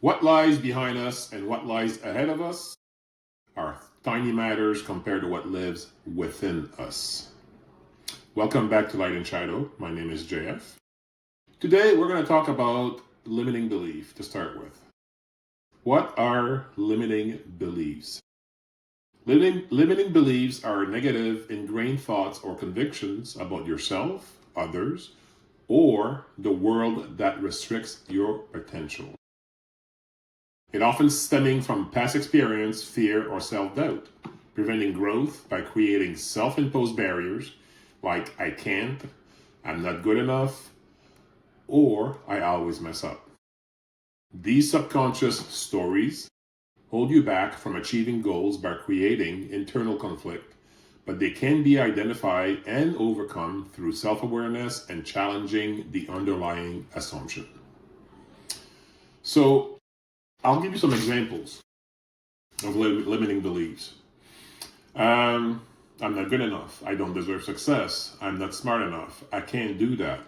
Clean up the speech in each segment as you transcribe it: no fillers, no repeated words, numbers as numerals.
What lies behind us and what lies ahead of us are tiny matters compared to what lives within us. Welcome back to Light and Shadow. My name is JF. Today we're going to talk about limiting belief to start with. What are limiting beliefs? Limiting beliefs are negative, ingrained thoughts or convictions about yourself, others, or the world that restricts your potential. It often stemming from past experience, fear, or self-doubt, preventing growth by creating self-imposed barriers like I can't, I'm not good enough, or I always mess up. These subconscious stories hold you back from achieving goals by creating internal conflict, but they can be identified and overcome through self-awareness and challenging the underlying assumption. So, I'll give you some examples of limiting beliefs. I'm not good enough. I don't deserve success. I'm not smart enough. I can't do that.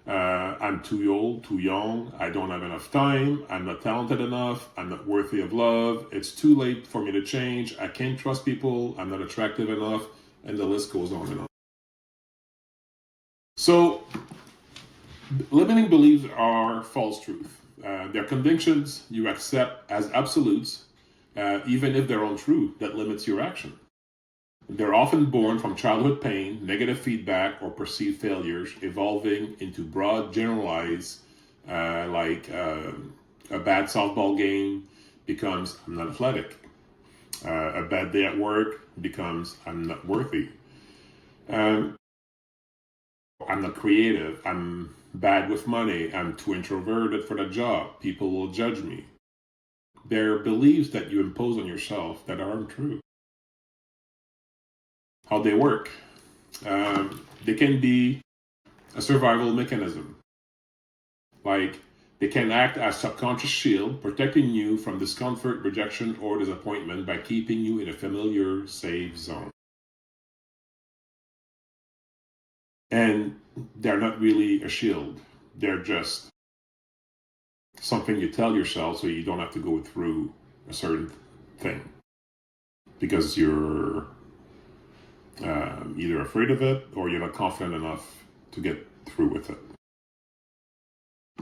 I'm too old, too young. I don't have enough time. I'm not talented enough. I'm not worthy of love. It's too late for me to change. I can't trust people. I'm not attractive enough. And the list goes on and on. So, limiting beliefs are false truth. They're convictions you accept as absolutes, even if they're untrue, that limits your action. They're often born from childhood pain, negative feedback, or perceived failures, evolving into broad, generalized, like a bad softball game becomes I'm not athletic. A bad day at work becomes I'm not worthy. I'm not creative. I'm bad with money. I'm too introverted for the job. People will judge me. They're beliefs that you impose on yourself that aren't true. How they work. They can be a survival mechanism. Like they can act as subconscious shield, protecting you from discomfort, rejection, or disappointment by keeping you in a familiar, safe zone. And they're not really a shield. They're just something you tell yourself so you don't have to go through a certain thing because you're either afraid of it or you're not confident enough to get through with it.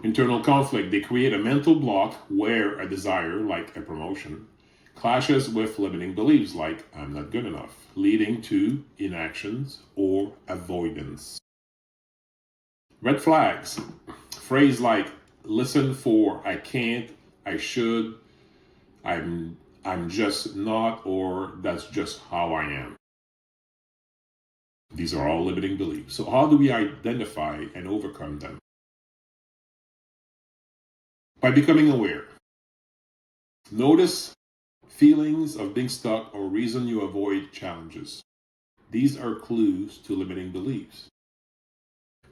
Internal conflict, they create a mental block where a desire, like a promotion, clashes with limiting beliefs like I'm not good enough, leading to inactions or avoidance. Red flags, phrase like listen for I can't, I should, I'm just not, or that's just how I am. These are all limiting beliefs. So how do we identify and overcome them? By becoming aware. Notice feelings of being stuck or reason you avoid challenges. These are clues to limiting beliefs.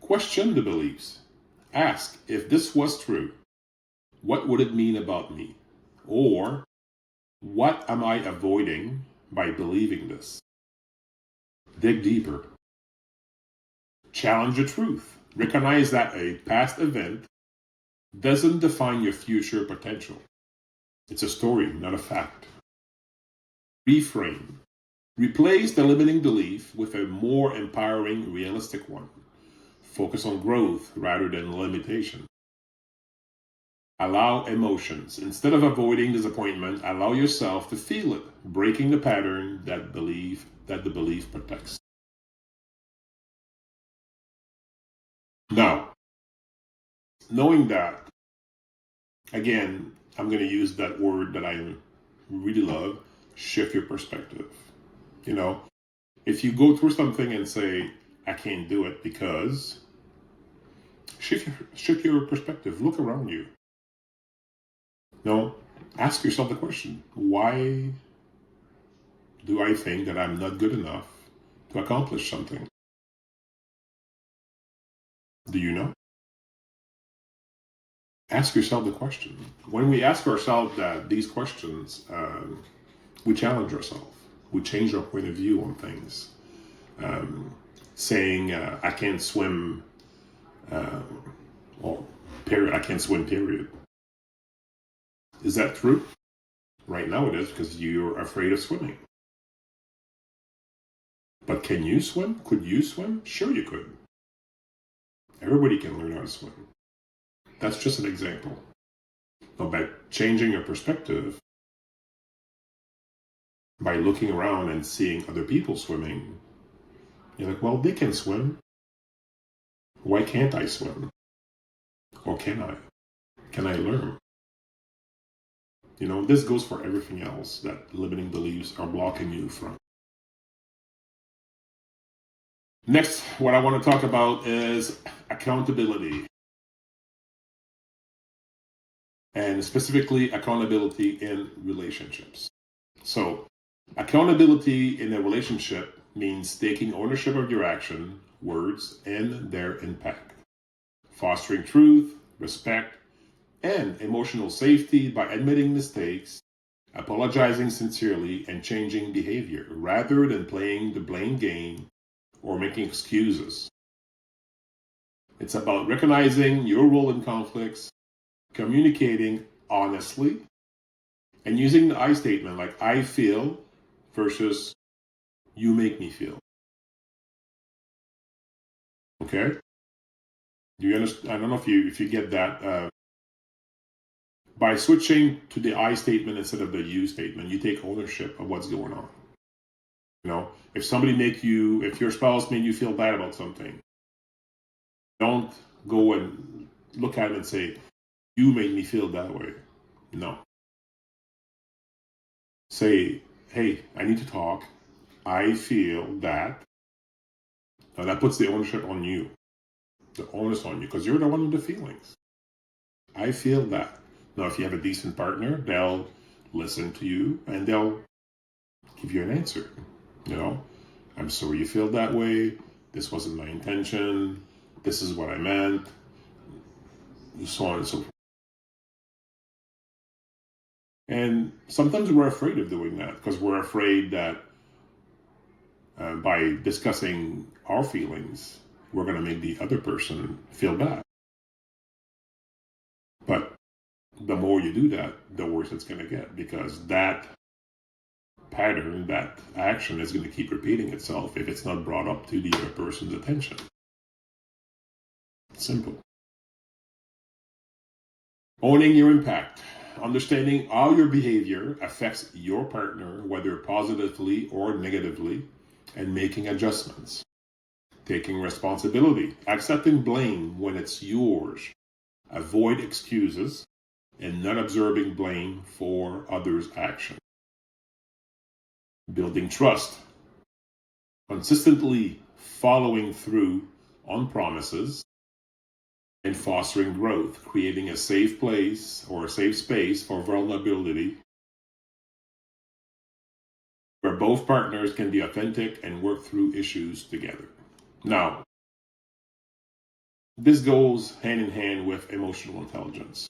Question the beliefs. Ask if this was true, what would it mean about me? Or what am I avoiding by believing this? Dig deeper. Challenge the truth. Recognize that a past event doesn't define your future potential. It's a story, not a fact. Reframe. Replace the limiting belief with a more empowering, realistic one. Focus on growth rather than limitation. Allow emotions. Instead of avoiding disappointment, allow yourself to feel it, breaking the pattern that the belief protects. Now, knowing that, again, I'm going to use that word that I really love, shift your perspective. You know, if you go through something and say, I can't do it because, shift your perspective. Look around you. No, ask yourself the question, why do I think that I'm not good enough to accomplish something? Do you know? Ask yourself the question. When we ask ourselves these questions, we challenge ourselves. We change our point of view on things. Saying, I can't swim, or period, I can't swim, period. Is that true? Right now it is, because you're afraid of swimming. But can you swim? Could you swim? Sure you could. Everybody can learn how to swim. That's just an example. But by changing your perspective, by looking around and seeing other people swimming, you're like, well, they can swim. Why can't I swim? Or can I? Can I learn? This goes for everything else that limiting beliefs are blocking you from. Next, what I want to talk about is accountability. And specifically accountability in relationships. So, accountability in a relationship means taking ownership of your action, words, and their impact. Fostering truth, respect, and emotional safety by admitting mistakes, apologizing sincerely, and changing behavior rather than playing the blame game or making excuses. It's about recognizing your role in conflicts, communicating honestly, and using the I statement like I feel versus you make me feel. Okay? Do you understand? I don't know if you get that. By switching to the I statement instead of the you statement, you take ownership of what's going on. If your spouse made you feel bad about something, don't go and look at it and say, you made me feel that way. No. Say, hey, I need to talk. I feel that. Now that puts the ownership on you. The onus on you, because you're the one with the feelings. I feel that. Now, if you have a decent partner, they'll listen to you and they'll give you an answer. I'm sorry you feel that way. This wasn't my intention. This is what I meant. So on and so forth. And sometimes we're afraid of doing that because we're afraid that by discussing our feelings, we're going to make the other person feel bad. But the more you do that, the worse it's going to get, because that pattern, that action is going to keep repeating itself if it's not brought up to the other person's attention. Simple. Owning your impact. Understanding how your behavior affects your partner, whether positively or negatively, and making adjustments. Taking responsibility. Accepting blame when it's yours. Avoid excuses and not absorbing blame for others' actions. Building trust. Consistently following through on promises and fostering growth, creating a safe place or a safe space for vulnerability where both partners can be authentic and work through issues together. Now, this goes hand in hand with emotional intelligence,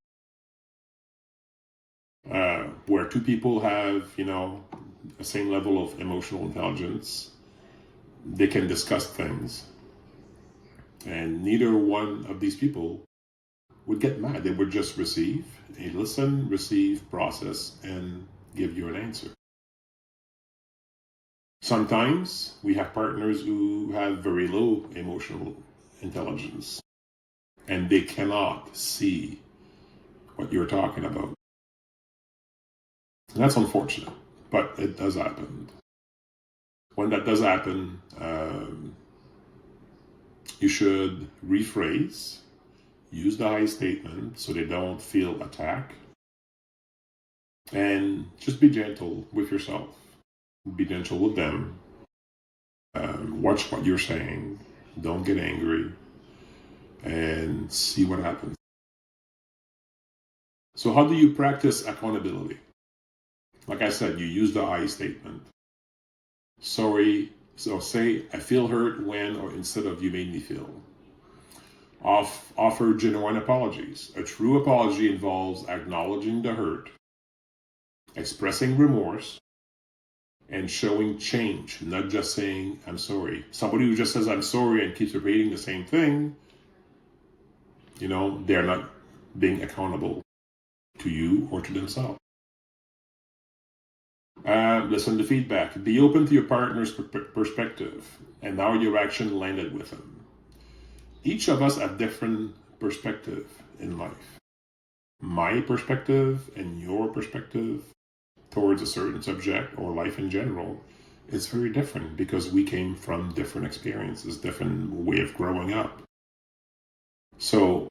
where two people have, the same level of emotional intelligence. They can discuss things, and neither one of these people would get mad. They would just listen, receive, process, and give you an answer. Sometimes we have partners who have very low emotional intelligence, and they cannot see what you're talking about. And that's unfortunate, but it does happen. When that does happen, you should rephrase, use the I statement so they don't feel attacked, and just be gentle with yourself. Be gentle with them. Watch what you're saying. Don't get angry, and see what happens. So how do you practice accountability? Like I said, you use the I statement. Sorry. So say, I feel hurt when, or instead of you made me feel. Offer genuine apologies. A true apology involves acknowledging the hurt, expressing remorse, and showing change, not just saying, I'm sorry. Somebody who just says, I'm sorry, and keeps repeating the same thing, they're not being accountable. to you or to themselves. Listen to feedback. Be open to your partner's perspective and how your action landed with them. Each of us have different perspective in life. My perspective and your perspective towards a certain subject or life in general is very different because we came from different experiences, different way of growing up. So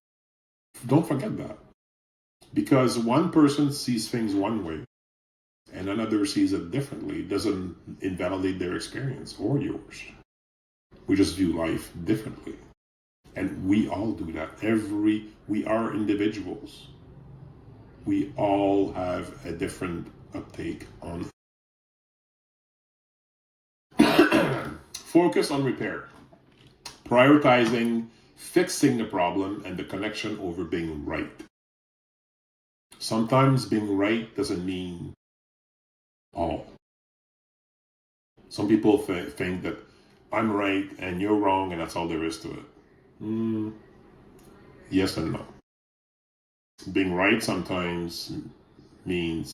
don't forget that. Because one person sees things one way and another sees it differently doesn't invalidate their experience or yours. We just view life differently. And we all do that. We are individuals. We all have a different uptake on. Focus on repair. Prioritizing fixing the problem and the connection over being right. Sometimes being right doesn't mean all. Some people think that I'm right and you're wrong and that's all there is to it. Yes and no. Being right sometimes means,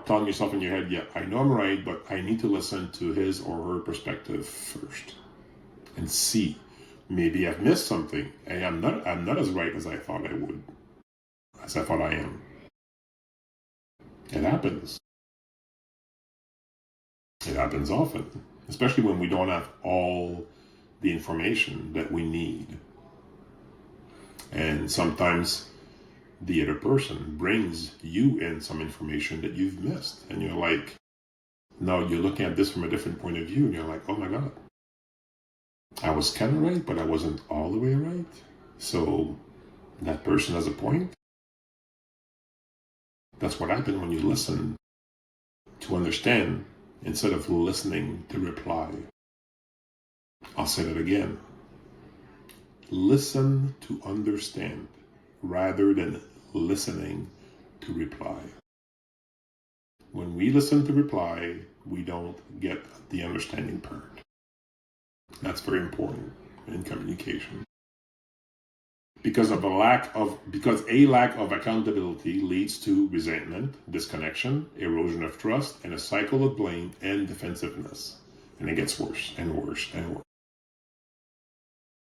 telling yourself in your head, yeah, I know I'm right, but I need to listen to his or her perspective first and see. Maybe I've missed something and I'm not as right as I thought I would, as I thought I am. It happens. It happens often, especially when we don't have all the information that we need. And sometimes the other person brings you in some information that you've missed. And you're like, now you're looking at this from a different point of view. And you're like, oh my God, I was kind of right, but I wasn't all the way right. So that person has a point. That's what happens when you listen to understand instead of listening to reply. I'll say that again. Listen to understand rather than listening to reply. When we listen to reply, we don't get the understanding part. That's very important in communication. Because a lack of accountability leads to resentment, disconnection, erosion of trust, and a cycle of blame and defensiveness. And it gets worse and worse and worse.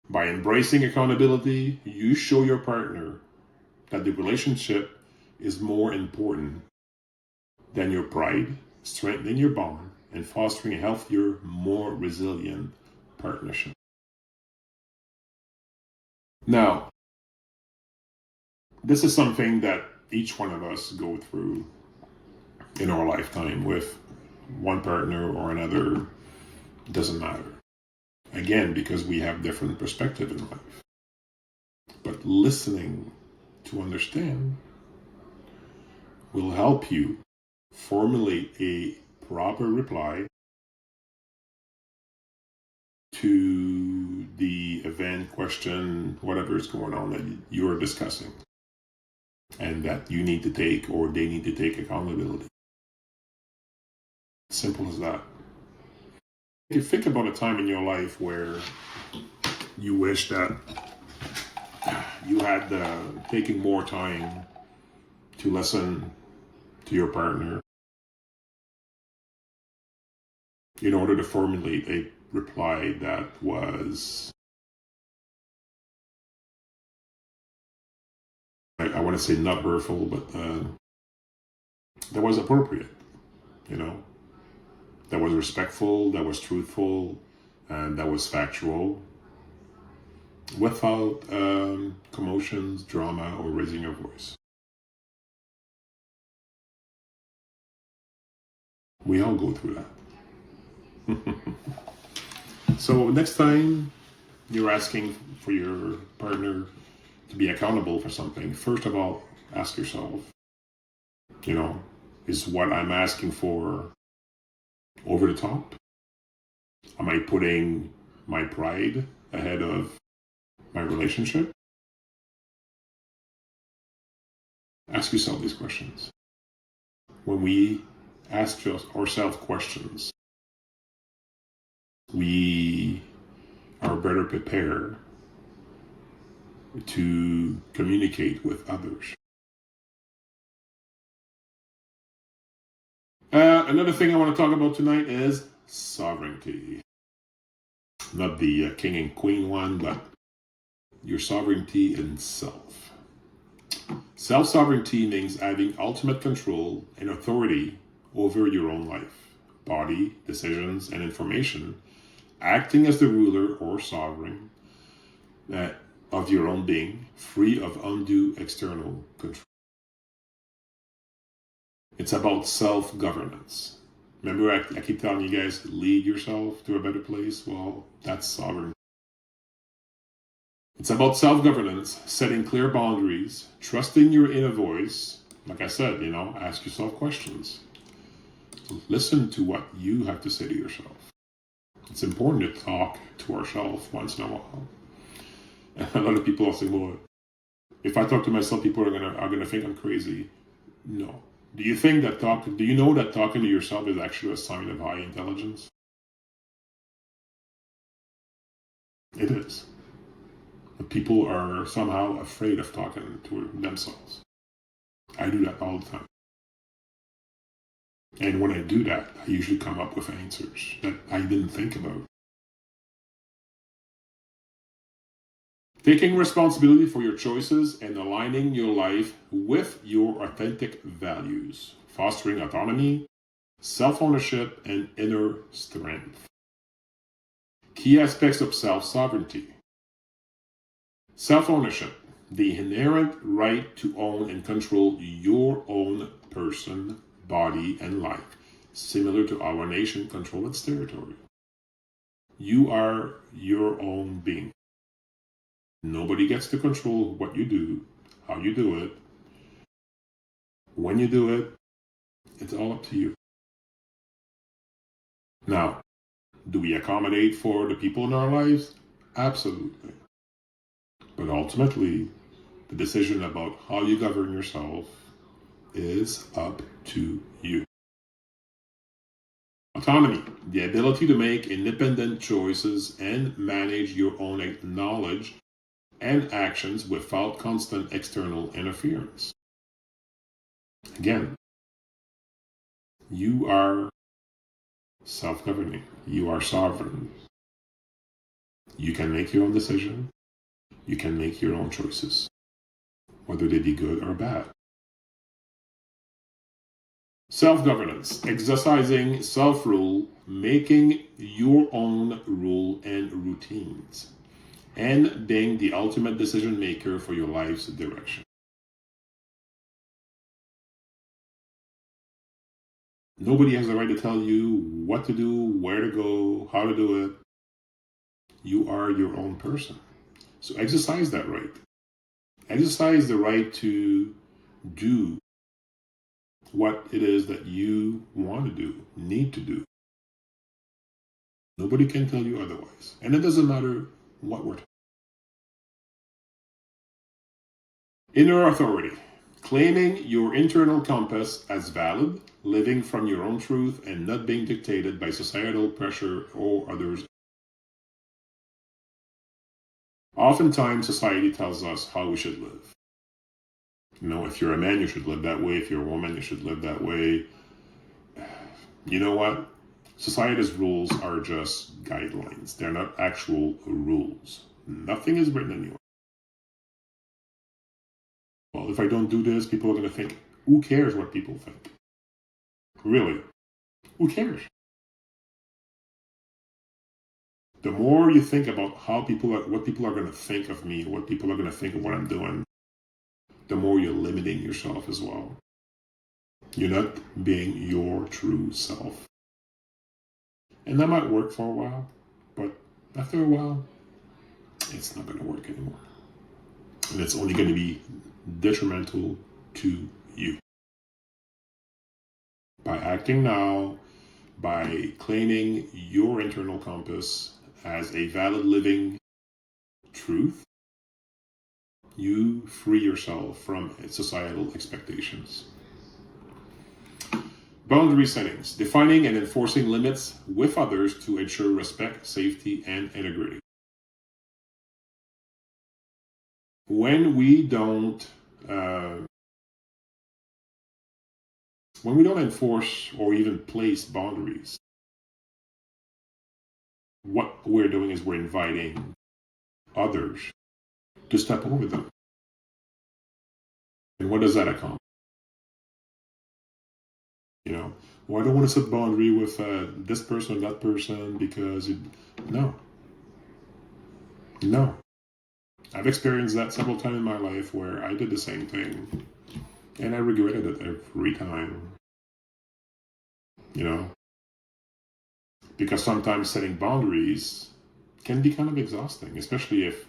By embracing accountability, you show your partner that the relationship is more important than your pride, strengthening your bond, and fostering a healthier, more resilient partnership. Now, this is something that each one of us go through in our lifetime with one partner or another. Doesn't matter. Again, because we have different perspective in life. But listening to understand will help you formulate a proper reply to the event, question, whatever is going on that you're discussing, and that you need to take or they need to take accountability. Simple as that. If you think about a time in your life where you wish that you had taken more time to listen to your partner in order to formulate a reply that was, I want to say not hurtful, but that was appropriate, that was respectful, that was truthful, and that was factual, without commotions, drama, or raising your voice. We all go through that. So next time you're asking for your partner to be accountable for something, first of all, ask yourself, is what I'm asking for over the top? Am I putting my pride ahead of my relationship? Ask yourself these questions. When we ask ourselves questions, we are better prepared to communicate with others. Another thing I want to talk about tonight is sovereignty. Not the king and queen one, but your sovereignty in self. Self-sovereignty means having ultimate control and authority over your own life, body, decisions, and information, acting as the ruler or sovereign of your own being, free of undue external control. It's about self-governance. Remember, I keep telling you guys, lead yourself to a better place? Well, that's sovereignty. It's about self-governance, setting clear boundaries, trusting your inner voice. Like I said, ask yourself questions. Listen to what you have to say to yourself. It's important to talk to ourselves once in a while. And a lot of people will say, well, if I talk to myself, people are gonna think I'm crazy. No. Do you know that talking to yourself is actually a sign of high intelligence? It is. But people are somehow afraid of talking to themselves. I do that all the time. And when I do that, I usually come up with answers that I didn't think about. Taking responsibility for your choices and aligning your life with your authentic values, fostering autonomy, self-ownership, and inner strength. Key aspects of self-sovereignty. Self-ownership, the inherent right to own and control your own person, body, and life, similar to how our nation controls its territory. You are your own being. Nobody gets to control what you do, how you do it, when you do it. It's all up to you. Now, do we accommodate for the people in our lives? Absolutely. But ultimately, the decision about how you govern yourself is up to you. Autonomy, the ability to make independent choices and manage your own knowledge and actions without constant external interference. Again, you are self-governing. You are sovereign. You can make your own decision. You can make your own choices, whether they be good or bad. Self-governance, exercising self-rule, making your own rule and routines, and being the ultimate decision maker for your life's direction. Nobody has the right to tell you what to do, where to go, how to do it. You are your own person. So exercise that right. Exercise the right to do what it is that you want to do, need to do. Nobody can tell you otherwise. And it doesn't matter what we're talking. Inner authority. Claiming your internal compass as valid, living from your own truth, and not being dictated by societal pressure or others. Oftentimes, society tells us how we should live. If you're a man, you should live that way. If you're a woman, you should live that way. You know what? Society's rules are just guidelines. They're not actual rules. Nothing is written anywhere. Well, if I don't do this, people are going to think, who cares what people think? Really? Who cares? The more you think about what people are going to think of me, what people are going to think of what I'm doing, the more you're limiting yourself as well. You're not being your true self. And that might work for a while, but after a while, it's not going to work anymore. And it's only going to be detrimental to you. By acting now, by claiming your internal compass as a valid living truth, you free yourself from societal expectations. Boundary settings, defining and enforcing limits with others to ensure respect, safety, and integrity. When we don't uh, enforce or even place boundaries, what we're doing is we're inviting others to step over them. And what does that accomplish? You know, well, I don't want to set boundary with this person or that person because no, no. I've experienced that several times in my life where I did the same thing and I regretted it every time. You know, because sometimes setting boundaries can be kind of exhausting, especially if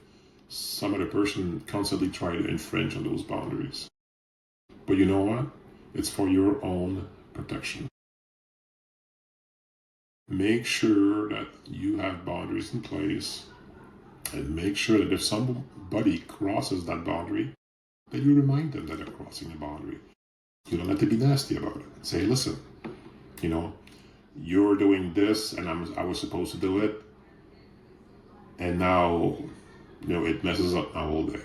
some other person constantly try to infringe on those boundaries. But you know what? It's for your own protection. Make sure that you have boundaries in place and make sure that if somebody crosses that boundary, that you remind them that they're crossing the boundary. You don't have to be nasty about it. Say, listen, you know, you're doing this and I was supposed to do it. And now, you know, it messes up my whole day.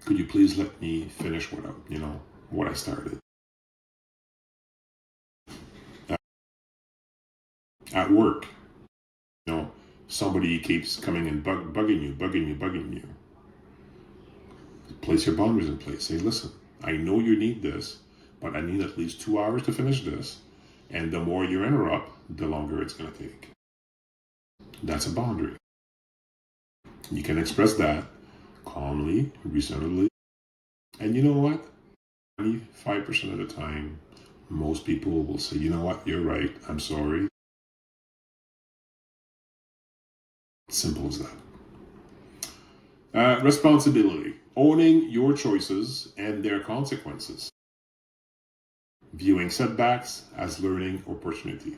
Could you please let me finish what I started? At work, you know, somebody keeps coming and bugging you. Place your boundaries in place. Say, listen, I know you need this, but I need at least 2 hours to finish this. And the more you interrupt, the longer it's going to take. That's a boundary. You can express that calmly, reasonably. And you know what? 95% of the time, most people will say, you know what, you're right, I'm sorry. Simple as that. Responsibility. Owning your choices and their consequences. Viewing setbacks as learning opportunity.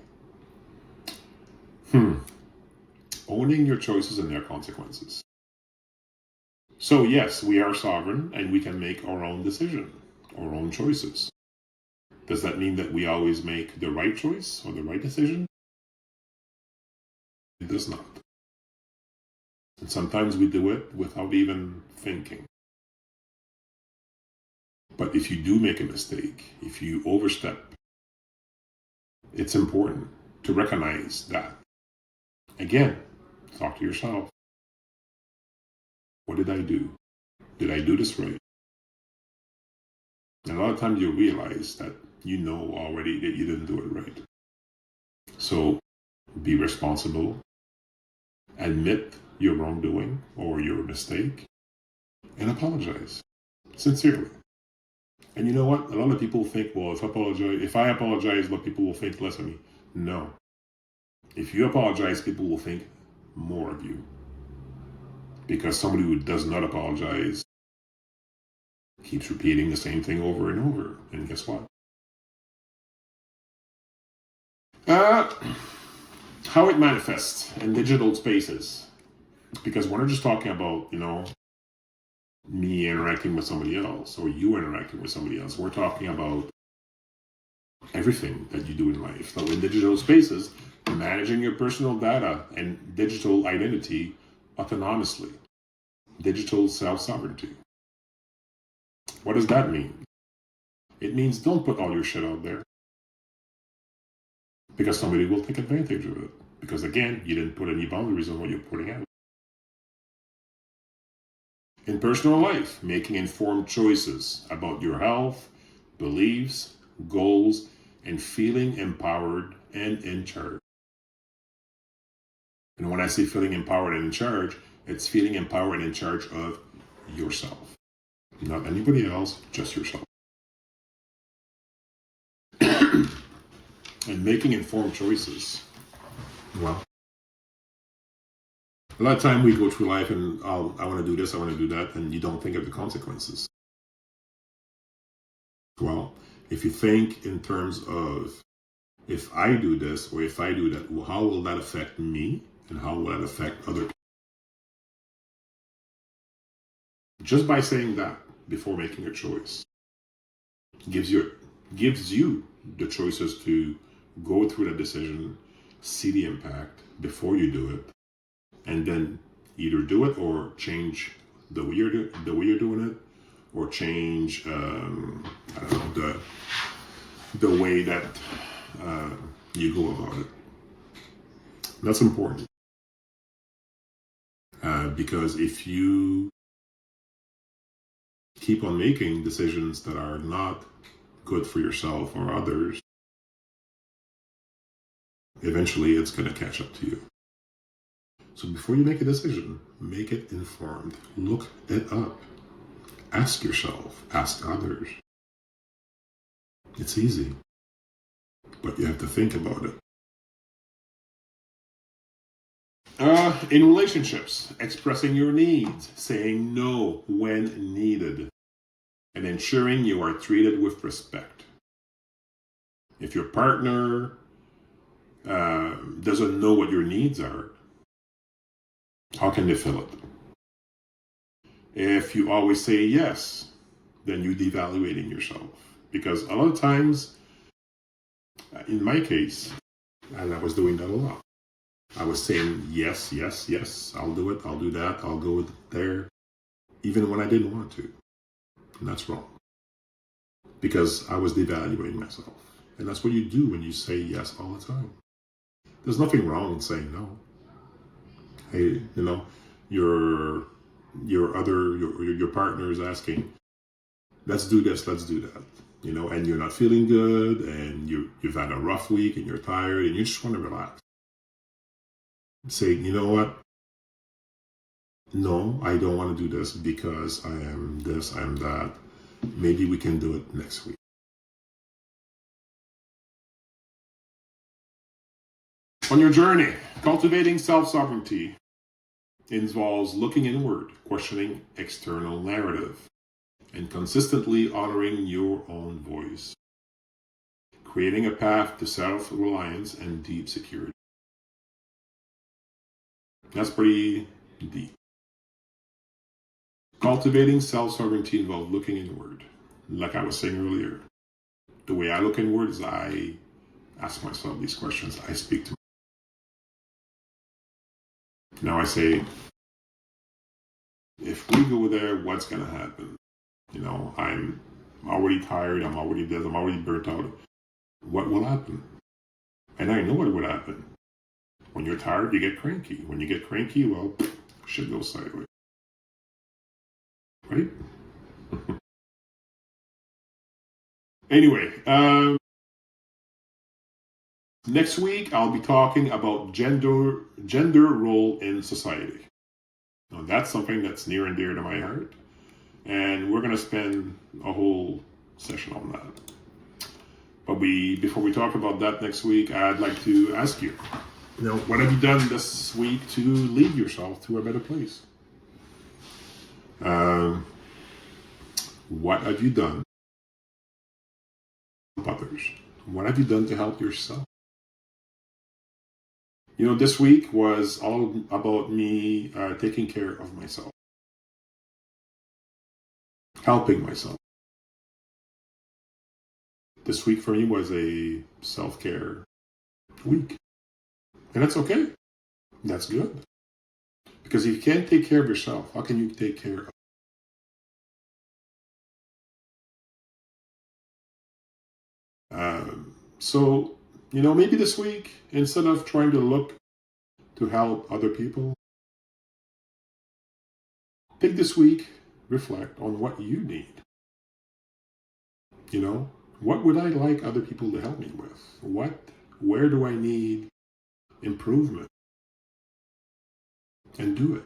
Owning your choices and their consequences. So yes, we are sovereign and we can make our own decision, our own choices. Does that mean that we always make the right choice or the right decision? It does not. And sometimes we do it without even thinking. But if you do make a mistake, if you overstep, it's important to recognize that. Again, talk to yourself. What did I do? Did I do this right? And a lot of times you realize that you know already that you didn't do it right. So be responsible, admit your wrongdoing or your mistake, and apologize sincerely. And you know what? A lot of people think, well, if I apologize, what people will think less of me. No. If you apologize, people will think more of you. Because somebody who does not apologize keeps repeating the same thing over and over. And guess what? How it manifests in digital spaces. Because we're not just talking about, me interacting with somebody else or you interacting with somebody else. We're talking about everything that you do in life. So in digital spaces, managing your personal data and digital identity autonomously. Digital self-sovereignty. What does that mean? It means don't put all your shit out there. Because somebody will take advantage of it. Because again, you didn't put any boundaries on what you're putting out. In personal life, making informed choices about your health, beliefs, goals, and feeling empowered and in charge. And when I say feeling empowered and in charge, it's feeling empowered and in charge of yourself. Not anybody else, just yourself. And making informed choices. Well, a lot of time we go through life and I want to do this, I want to do that, and you don't think of the consequences. Well, if you think in terms of if I do this or if I do that, well, how will that affect me and how will that affect other people? Just by saying that before making a choice gives you the choices to go through the decision, see the impact before you do it, and then either do it or change the way you're doing it, or change I don't know, the way that you go about it. That's important, because if you keep on making decisions that are not good for yourself or others, eventually it's going to catch up to you. So before you make a decision, make it informed. Look it up. Ask yourself, ask others. It's easy, but you have to think about it. In relationships, expressing your needs, saying no when needed, and ensuring you are treated with respect. If your partner doesn't know what your needs are, how can they fill it? If you always say yes, then you're devaluating yourself. Because a lot of times, in my case, and I was doing that a lot, I was saying yes, yes, yes, I'll do it, I'll do that, I'll go there, even when I didn't want to. And that's wrong. Because I was devaluating myself. And that's what you do when you say yes all the time. There's nothing wrong in saying no. Hey, your partner is asking, let's do this, let's do that. And you're not feeling good, and you've had a rough week, and you're tired, and you just want to relax. Say, you know what? No, I don't want to do this because I am this, I am that. Maybe we can do it next week. On your journey, cultivating self-sovereignty involves looking inward, questioning external narrative, and consistently honoring your own voice, creating a path to self-reliance and deep security. That's pretty deep. Cultivating self-sovereignty involves looking inward. Like I was saying earlier, the way I look inward is I ask myself these questions. I speak to myself. Now I say, if we go there, what's going to happen? I'm already tired. I'm already dead. I'm already burnt out. What will happen? And I know what would happen. When you're tired, you get cranky. When you get cranky, well, shit goes sideways. Right? Anyway, next week I'll be talking about gender role in society. Now, that's something that's near and dear to my heart. And we're going to spend a whole session on that. But before we talk about that next week, I'd like to ask you, what have you done this week to lead yourself to a better place? What have you done to help others? What have you done to help yourself? This week was all about me taking care of myself, helping myself. This week for me was a self-care week. And that's okay. That's good. Because if you can't take care of yourself, how can you take care of So, maybe this week, instead of trying to look to help other people, take this week, reflect on what you need. What would I like other people to help me with? Where do I need improvement? And do it.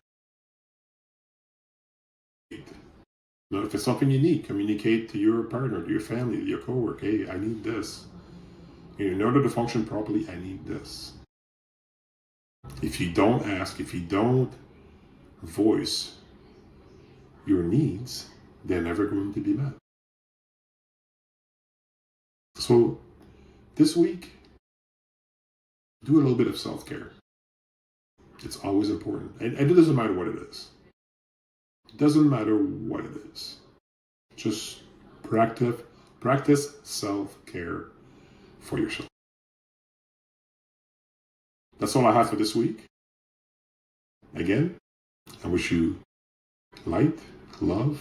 If it's something you need, communicate to your partner, to your family, to your coworker. Hey, I need this. In order to function properly, I need this. If you don't ask, if you don't voice your needs, they're never going to be met. So this week, do a little bit of self-care. It's always important. And it doesn't matter what it is. It doesn't matter what it is. Just practice self-care for yourself. That's all I have for this week. Again, I wish you light, love,